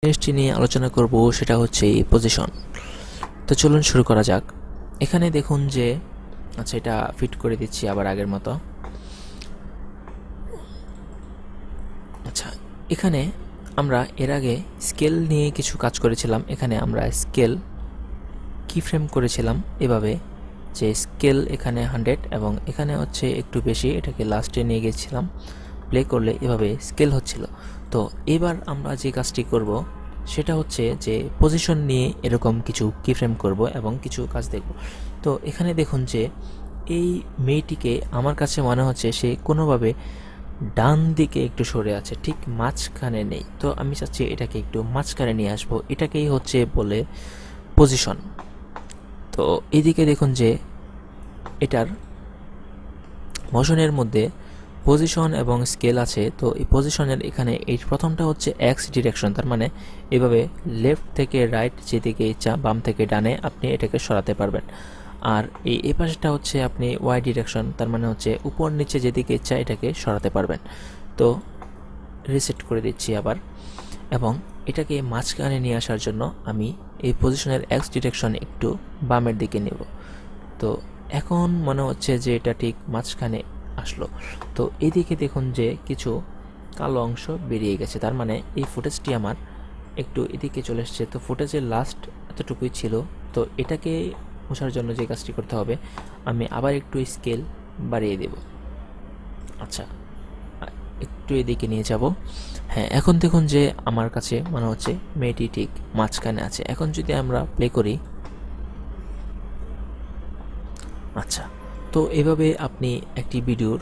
জিনিসটি নিয়ে আলোচনা করব সেটা হচ্ছে পজিশন। তো চলুন শুরু করা যাক। এখানে দেখুন যে আচ্ছা, এটা ফিট করে দিচ্ছি আবার আগের মতো। আচ্ছা, এখানে আমরা এর আগে স্কেল নিয়ে কিছু কাজ করেছিলাম। এখানে আমরা স্কেল কি ফ্রেম করেছিলাম এভাবে, যে স্কেল এখানে 100 এবং এখানে হচ্ছে একটু বেশি, এটাকে লাস্টে নিয়ে গেছিলাম। প্লে করলে এভাবে স্কেল হচ্ছিল। তো এবার আমরা যে কাজটি করব সেটা হচ্ছে যে পজিশন নিয়ে এরকম কিছু কি ফ্রেম করব এবং কিছু কাজ দেখব। তো এখানে দেখুন যে এই মেয়েটিকে আমার কাছে মনে হচ্ছে সে কোনোভাবে ডান দিকে একটু সরে আছে, ঠিক মাঝখানে নেই। তো আমি চাচ্ছি এটাকে একটু মাঝখানে নিয়ে আসবো, এটাকেই হচ্ছে বলে পজিশন। তো এইদিকে দেখুন যে এটার মোশনের মধ্যে পজিশন এবং স্কেল আছে। তো এই পজিশনের এখানে এই প্রথমটা হচ্ছে এক্স ডিরেকশন, তার মানে এভাবে লেফট থেকে রাইট যেদিকে ইচ্ছা, বাম থেকে ডানে আপনি এটাকে সরাতে পারবেন। আর এই পাশটা হচ্ছে আপনি ওয়াই ডিরেকশন, তার মানে হচ্ছে উপর নিচে যেদিকে ইচ্ছা এটাকে সরাতে পারবেন। তো রিসেট করে দিচ্ছি আবার, এবং এটাকে মাঝখানে নিয়ে আসার জন্য আমি এই পজিশনের এক্স ডিরেকশন একটু বামের দিকে নেব। তো এখন মনে হচ্ছে যে এটা ঠিক মাঝখানে আসলো। তো এদিকে দেখুন যে কিছু কালো অংশ বেরিয়ে গেছে, তার মানে এই ফুটেজটি আমার একটু এদিকে চলে এসছে। তো ফুটেজের লাস্ট এতটুকুই ছিল। তো এটাকে মোছার জন্য যে কাজটি করতে হবে, আমি আবার একটু স্কেল বাড়িয়ে দেব। আচ্ছা, একটু এদিকে নিয়ে যাব। হ্যাঁ, এখন দেখুন যে আমার কাছে মনে হচ্ছে মেয়েটি ঠিক মাঝখানে আছে। এখন যদি আমরা প্লে করি, আচ্ছা, তো এভাবে আপনি একটি ভিডিওর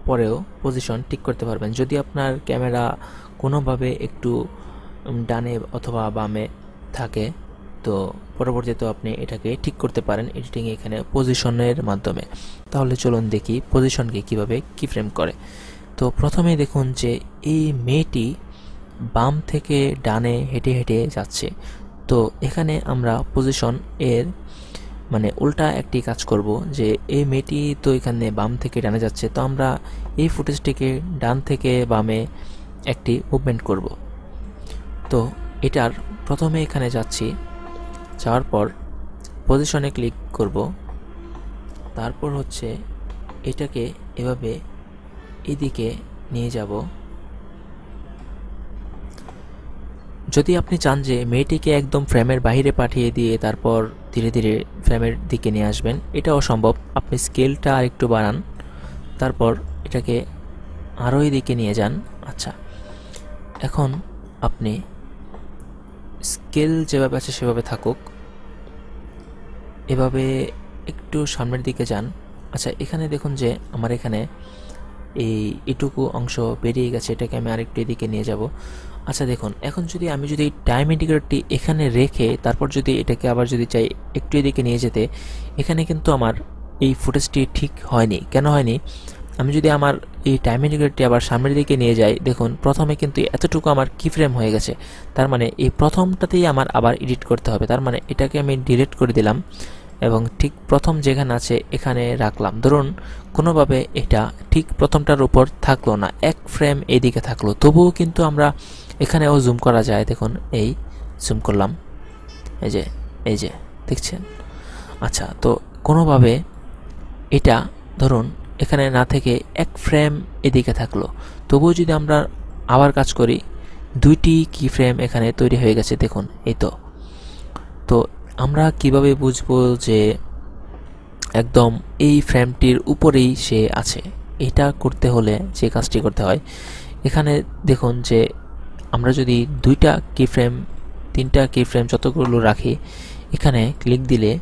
পরেও পজিশন ঠিক করতে পারবেন। যদি আপনার ক্যামেরা কোনোভাবে একটু ডানে অথবা বামে থাকে, তো পরবর্তীতে আপনি এটাকে ঠিক করতে পারেন এডিটিং এখানে পজিশনের মাধ্যমে। তাহলে চলুন দেখি পজিশনকে কিভাবে কি ফ্রেম করে। তো প্রথমে দেখুন যে এই মেয়েটি বাম থেকে ডানে হেঁটে হেঁটে যাচ্ছে। তো এখানে আমরা পজিশন এর মানে উল্টা একটি কাজ করব, যে এই মেয়েটি তো এখানে বাম থেকে ডানে যাচ্ছে, তো আমরা এই ফুটেজটিকে ডান থেকে বামে একটি মুভমেন্ট করব। তো এটার প্রথমে এখানে যাচ্ছি, যাওয়ার পর পজিশনে ক্লিক করব, তারপর হচ্ছে এটাকে এভাবে এদিকে নিয়ে যাব। যদি আপনি চান যে মেয়েটিকে একদম ফ্রেমের বাইরে পাঠিয়ে দিয়ে তারপর ধীরে ধীরে ফ্রেমের দিকে নিয়ে আসবেন, এটাও সম্ভব। আপনি স্কেলটা আর একটু বাড়ান, তারপর এটাকে আরও এদিকে নিয়ে যান। আচ্ছা, এখন আপনি স্কেল যেভাবে আছে সেভাবে থাকুক, এভাবে একটু সামনের দিকে যান। আচ্ছা, এখানে দেখুন যে আমার এখানে এইটুকু অংশ বেরিয়ে গেছে, এটাকে আমি আরেকটু এদিকে নিয়ে যাব। আচ্ছা দেখুন, এখন যদি আমি টাইম ইন্ডিকেটরটি এখানে রেখে তারপর যদি এটাকে আবার যদি চাই একটু এদিকে নিয়ে যেতে, এখানে কিন্তু আমার এই ফুটেজটি ঠিক হয়নি। কেন হয়নি? আমি যদি আমার এই টাইম ইন্ডিকেটরটি আবার সামনের দিকে নিয়ে যাই, দেখুন প্রথমে কিন্তু এতটুকু আমার কি ফ্রেম হয়ে গেছে। তার মানে এই প্রথমটাতেই আমার আবার এডিট করতে হবে। তার মানে এটাকে আমি ডিলিট করে দিলাম এবং ঠিক প্রথম যেখানে আছে এখানে রাখলাম। ধরুন কোনোভাবে এটা ঠিক প্রথমটার উপর থাকলো না, এক ফ্রেম এইদিকে থাকলো, তবুও কিন্তু আমরা এখানেও জুম করা যায়। দেখুন, এই জুম করলাম, এই যে দেখছেন। আচ্ছা, তো কোনোভাবে এটা ধরুন এখানে না থেকে এক ফ্রেম এদিকে থাকলো, তবুও যদি আমরা আবার কাজ করি, দুইটি কি ফ্রেম এখানে তৈরি হয়ে গেছে। দেখুন, এই তো। তো আমরা কিভাবে বুঝবো যে একদম এই ফ্রেমটির উপরেই সে আছে? এটা করতে হলে যে কাজটি করতে হয়, এখানে দেখুন যে আমরা যদি দুইটা কি ফ্রেম, তিনটা কি ফ্রেম যতগুলো রাখি, এখানে ক্লিক দিলে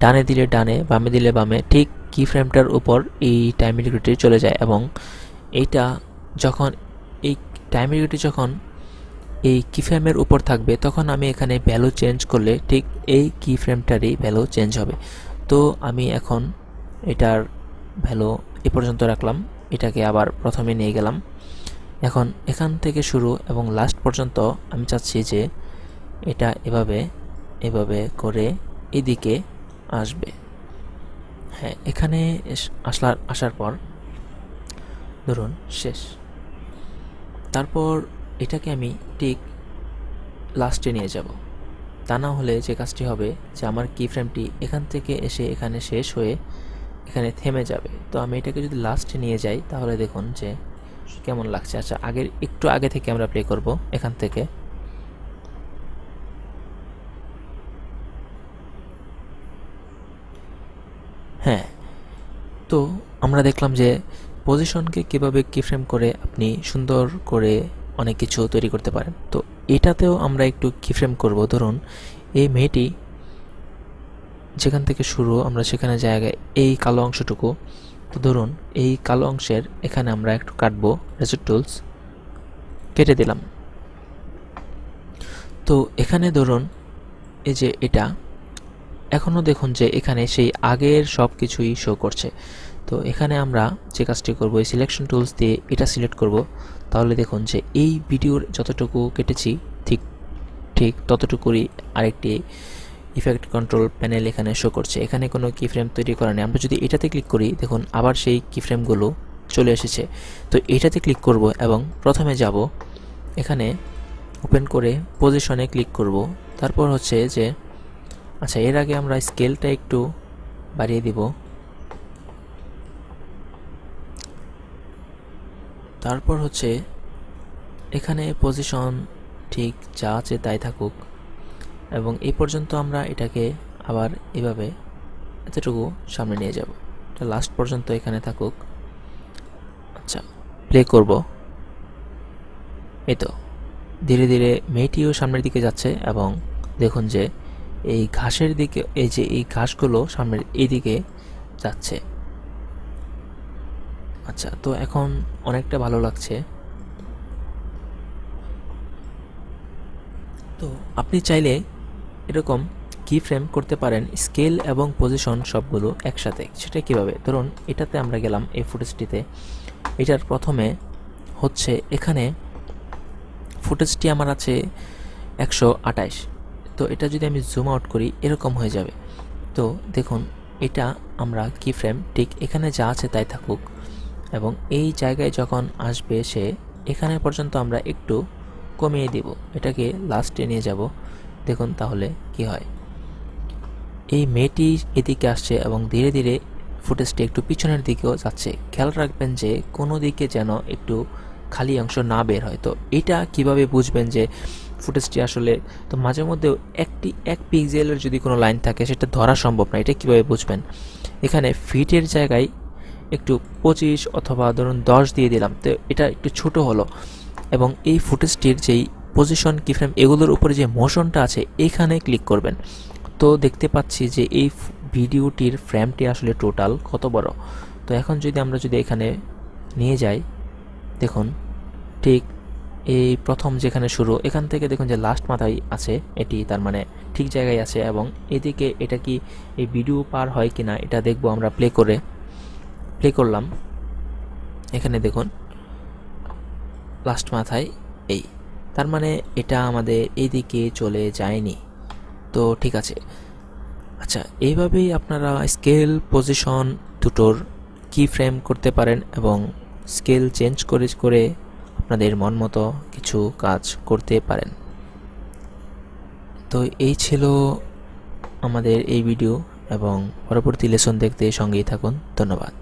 ডানে দিলে ডানে, বামে দিলে বামে, ঠিক কি ফ্রেমটার উপর এই টাইম ইন্ডিকেটরটি চলে যায়। এবং এইটা যখন এই টাইম ইন্ডিকেটরটি যখন এই কি ফ্রেমের উপর থাকবে, তখন আমি এখানে ভ্যালু চেঞ্জ করলে ঠিক এই কি ফ্রেমটারই ভ্যালু চেঞ্জ হবে। তো আমি এখন এটার ভ্যালু এ পর্যন্ত রাখলাম, এটাকে আবার প্রথমে নিয়ে গেলাম। এখন এখান থেকে শুরু এবং লাস্ট পর্যন্ত আমি চাচ্ছি যে এটা এভাবে করে এদিকে আসবে। হ্যাঁ, এখানে আসার পর ধরুন শেষ। তারপর এটাকে আমি ঠিক লাস্টে নিয়ে যাব। তা না হলে যে কাজটি হবে যে আমার কি ফ্রেমটি এখান থেকে এসে এখানে শেষ হয়ে এখানে থেমে যাবে। তো আমি এটাকে যদি লাস্টে নিয়ে যাই তাহলে দেখুন যে কেমন লাগছে। আচ্ছা, একটু আগে থেকে আমরা প্লে করব এখান থেকে। হ্যাঁ, তো আমরা দেখলাম যে পজিশনকে কিভাবে কিফ্রেম করে আপনি সুন্দর করে অনেক কিছু তৈরি করতে পারেন। তো এটাতেও আমরা একটু কিফ্রেম করব। ধরুন এই মেয়েটি যেখান থেকে শুরু আমরা সেখানে জায়গায় এই কালো অংশটুকু, তো ধরুন এই কালো অংশের এখানে আমরা একটু কাটবো, রেজর টুলস কেটে দিলাম। তো এখানে ধরুন এই যে এটা এখনও দেখুন যে এখানে সেই আগের সব কিছুই শো করছে। তো এখানে আমরা যে কাজটি করব, এই সিলেকশন টুলস দিয়ে এটা সিলেক্ট করব। তাহলে দেখুন যে এই ভিডিওর যতটুকু কেটেছি ঠিক ততটুকুই আরেকটি ইফেক্ট কন্ট্রোল প্যানেল এখানে শো করছে। এখানে কোনো কিফ্রেম তৈরি করা নেই। আমরা যদি এটাতে ক্লিক করি দেখুন আবার সেই কিফ্রেমগুলো চলে এসেছে। তো এটাতে ক্লিক করব এবং প্রথমে যাব এখানে ওপেন করে পজিশনে ক্লিক করব। তারপর হচ্ছে যে আচ্ছা, এর আগে আমরা স্কেলটা একটু বাড়িয়ে দিব। তারপর হচ্ছে এখানে পজিশন ঠিক যা আছে তাই থাকুক এবং এই পর্যন্ত আমরা এটাকে আবার এভাবে এতটুকু সামনে নিয়ে যাব। এটা লাস্ট পর্যন্ত এখানে থাকুক। আচ্ছা, প্লে করব। এই তো ধীরে ধীরে মেয়েটিও সামনের দিকে যাচ্ছে এবং দেখুন যে এই ঘাসের দিকে, এই যে এই ঘাসগুলো সামনের এই দিকে যাচ্ছে। আচ্ছা, তো এখন অনেকটা ভালো লাগছে। তো আপনি চাইলে এরকম কি ফ্রেম করতে পারেন স্কেল এবং পজিশন সবগুলো একসাথে। সেটা কিভাবে? ধরুন এটাতে আমরা গেলাম, এই ফুটেজটিতে। এটার প্রথমে হচ্ছে এখানে ফুটেজটি আমার আছে 128। তো এটা যদি আমি জুম আউট করি এরকম হয়ে যাবে। তো দেখুন এটা আমরা কি ফ্রেম ঠিক এখানে যা আছে তাই থাকুক এবং এই জায়গায় যখন আসবে সে এখানে পর্যন্ত আমরা একটু কমিয়ে দিব, এটাকে লাস্টে নিয়ে যাব। দেখুন তাহলে কি হয়। এই মেয়েটি এদিকে আসছে এবং ধীরে ধীরে ফুটেজটি একটু পিছনের দিকেও যাচ্ছে। খেয়াল রাখবেন যে কোনো দিকে যেন একটু খালি অংশ না বের হয়। তো এটা কিভাবে বুঝবেন যে ফুটেজটি আসলে, তো মাঝে মধ্যে এক পিক্সেলের যদি কোনো লাইন থাকে সেটা ধরা সম্ভব না। এটা কিভাবে বুঝবেন? এখানে ফিটের জায়গায় একটু 25 অথবা ধরুন 10 দিয়ে দিলাম, তো এটা একটু ছোট হলো এবং এই ফুটেজটির যেই পজিশন কিফ্রেম এগুলোর উপরে যে মোশনটা আছে এখানে ক্লিক করবেন। তো দেখতে পাচ্ছি যে এই ভিডিওটির ফ্রেমটি আসলে টোটাল কত বড়। তো এখন আমরা যদি এখানে নিয়ে যাই, দেখুন ঠিক এই প্রথম যেখানে শুরু এখান থেকে দেখুন যে লাস্ট মাথায় আছে এটি, তার মানে ঠিক জায়গায় আছে এবং এদিকে এটা কি এই ভিডিও পার হয় কিনা এটা দেখবো আমরা প্লে করলাম। এখানে দেখুন লাস্ট মাথায় এই, তার মানে এটা আমাদের এইদিকে চলে যায়নি। তো ঠিক আছে। আচ্ছা, এইভাবেই আপনারা স্কেল পজিশন দুটোর কি ফ্রেম করতে পারেন এবং স্কেল চেঞ্জ করে আপনাদের মন মতো কিছু কাজ করতে পারেন। তো এই ছিল আমাদের এই ভিডিও এবং পরবর্তী লেসন দেখতে সঙ্গেই থাকুন। ধন্যবাদ।